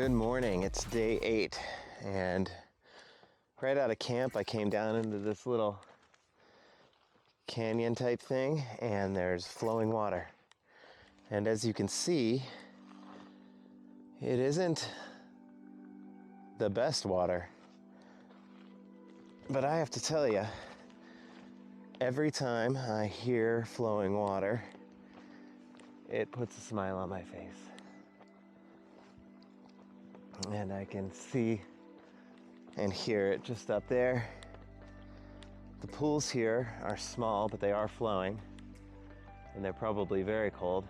Good morning. It's day 8, and right out of camp I came down into this little canyon type thing, and there's flowing water. And as you can see, it isn't the best water, but I have to tell you, every time I hear flowing water, it puts a smile on my face. And I can see and hear it just up there. The pools here are small, but they are flowing, and they're probably very cold.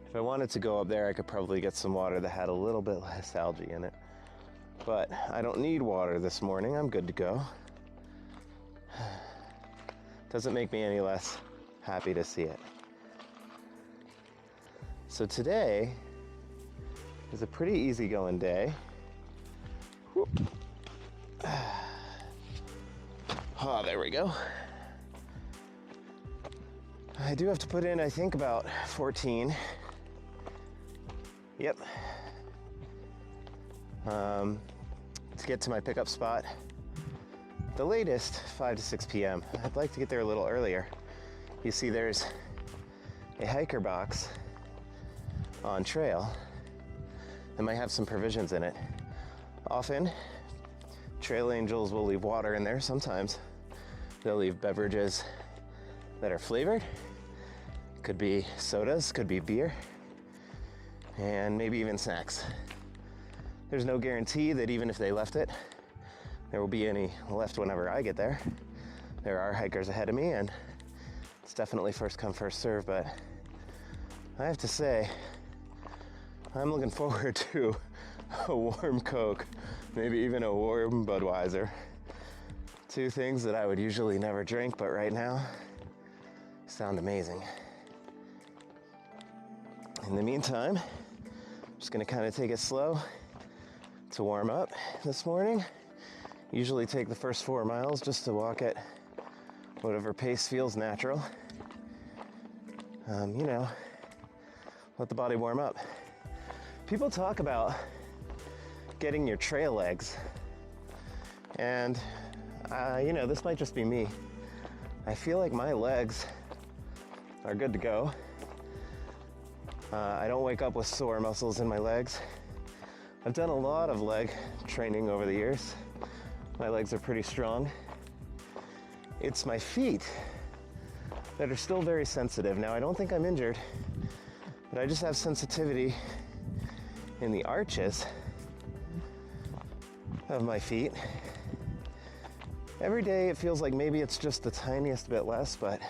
If I wanted to go up there, I could probably get some water that had a little bit less algae in it. But I don't need water this morning. I'm good to go. Doesn't make me any less happy to see it. So today is a pretty easygoing day. Whoop. Oh, there we go. I do have to put in, I think, about 14. Yep. To get to my pickup spot. The latest, 5 to 6 p.m. I'd like to get there a little earlier. You see, there's a hiker box on trail that might have some provisions in it. Often, trail angels will leave water in there. Sometimes they'll leave beverages that are flavored. Could be sodas, could be beer, and maybe even snacks. There's no guarantee that even if they left it, there will be any left whenever I get there. There are hikers ahead of me, and it's definitely first come, first serve, but I have to say, I'm looking forward to a warm Coke, maybe even a warm Budweiser. Two things that I would usually never drink, but right now sound amazing. In the meantime, I'm just gonna kind of take it slow to warm up this morning. Usually take the first 4 miles just to walk at whatever pace feels natural. You know, let the body warm up. People talk about getting your trail legs, and you know, this might just be me. I feel like my legs are good to go. I don't wake up with sore muscles in my legs. I've done a lot of leg training over the years. My legs are pretty strong. It's my feet that are still very sensitive. Now, I don't think I'm injured, but I just have sensitivity in the arches of my feet. Every day it feels like maybe it's just the tiniest bit less, but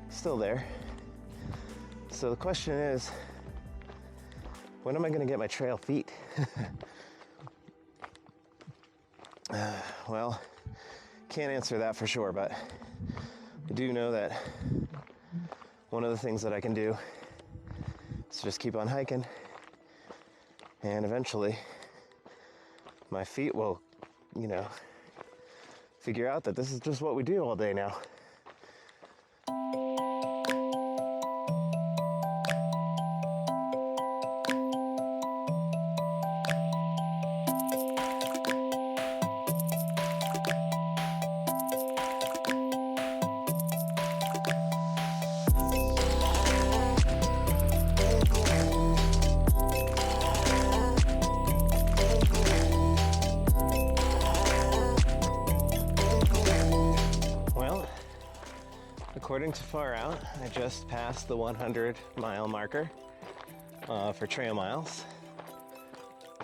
still there. So the question is, when am I gonna get my trail feet? Well, can't answer that for sure, but I do know that one of the things that I can do is just keep on hiking, and eventually my feet will, you know, figure out that this is just what we do all day now. According to Far Out, I just passed the 100-mile marker for trail miles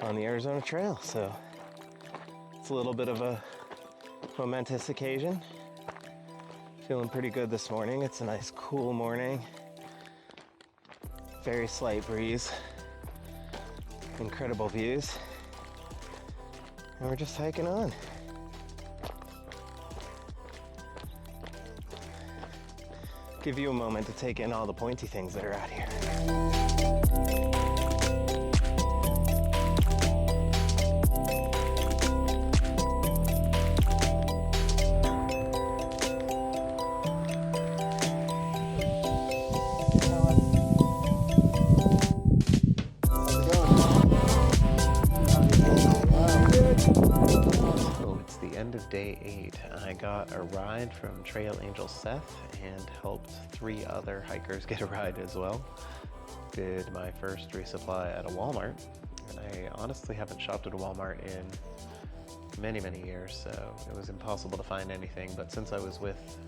on the Arizona Trail, so it's a little bit of a momentous occasion. Feeling pretty good this morning. It's a nice cool morning, very slight breeze, incredible views, and we're just hiking on. Give you a moment to take in all the pointy things that are out here. How's it going? day 8. I got a ride from Trail Angel Seth and helped 3 other hikers get a ride as well. Did my first resupply at a Walmart, and I honestly haven't shopped at a Walmart in many years, so it was impossible to find anything. But since I was with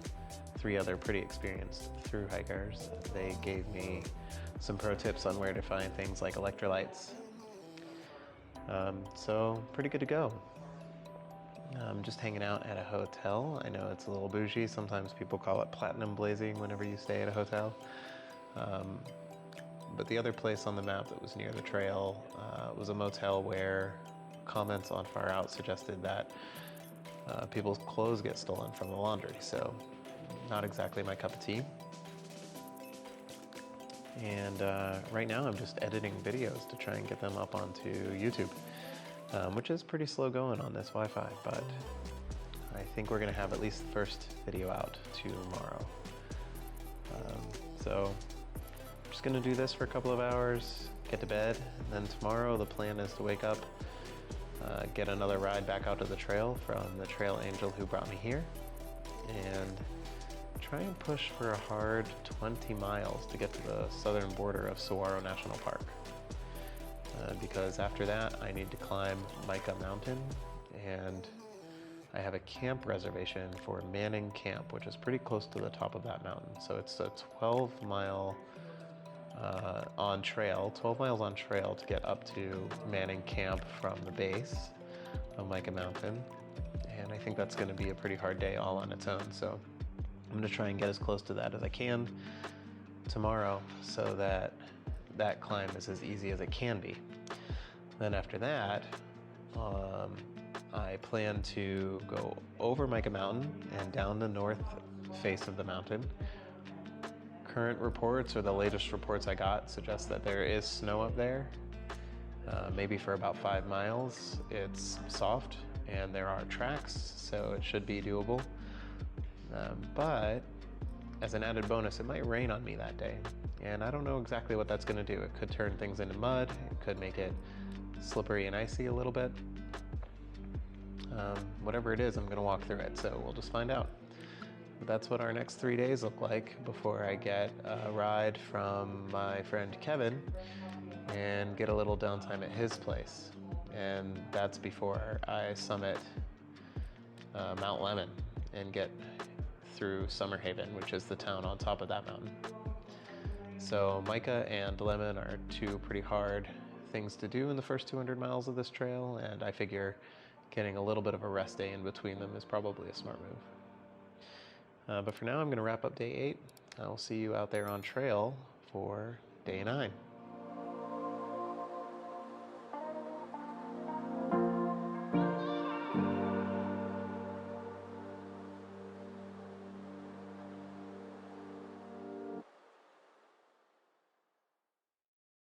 3 other pretty experienced thru hikers, they gave me some pro tips on where to find things like electrolytes. So pretty good to go. I'm just hanging out at a hotel. I know it's a little bougie. Sometimes people call it platinum blazing whenever you stay at a hotel. But the other place on the map that was near the trail was a motel where comments on Far Out suggested that people's clothes get stolen from the laundry. So not exactly my cup of tea. And right now I'm just editing videos to try and get them up onto YouTube, which is pretty slow going on this Wi-Fi, but I think we're gonna have at least the first video out tomorrow. So I'm just gonna do this for a couple of hours, get to bed, and then tomorrow the plan is to wake up, get another ride back out to the trail from the trail angel who brought me here, and try and push for a hard 20 miles to get to the southern border of Saguaro National Park. Because after that, I need to climb Mica Mountain, and I have a camp reservation for Manning Camp, which is pretty close to the top of that mountain. So it's a 12-mile 12 miles on trail to get up to Manning Camp from the base of Mica Mountain. And I think that's gonna be a pretty hard day all on its own. So I'm gonna try and get as close to that as I can tomorrow so that that climb is as easy as it can be. Then after that, I plan to go over Mica Mountain and down the north face of the mountain. Current reports, or the latest reports I got, suggest that there is snow up there, maybe for about 5 miles. It's soft and there are tracks, so it should be doable. But as an added bonus, it might rain on me that day. And I don't know exactly what that's gonna do. It could turn things into mud. It could make it slippery and icy a little bit. Whatever it is, I'm gonna walk through it, so we'll just find out. But that's what our next 3 days look like before I get a ride from my friend Kevin and get a little downtime at his place. And that's before I summit Mount Lemon and get through Summer Haven, which is the town on top of that mountain. So Mica and Lemon are 2 pretty hard things to do in the first 200 miles of this trail, and I figure getting a little bit of a rest day in between them is probably a smart move. But for now, I'm gonna wrap up day 8. I'll see you out there on trail for day 9.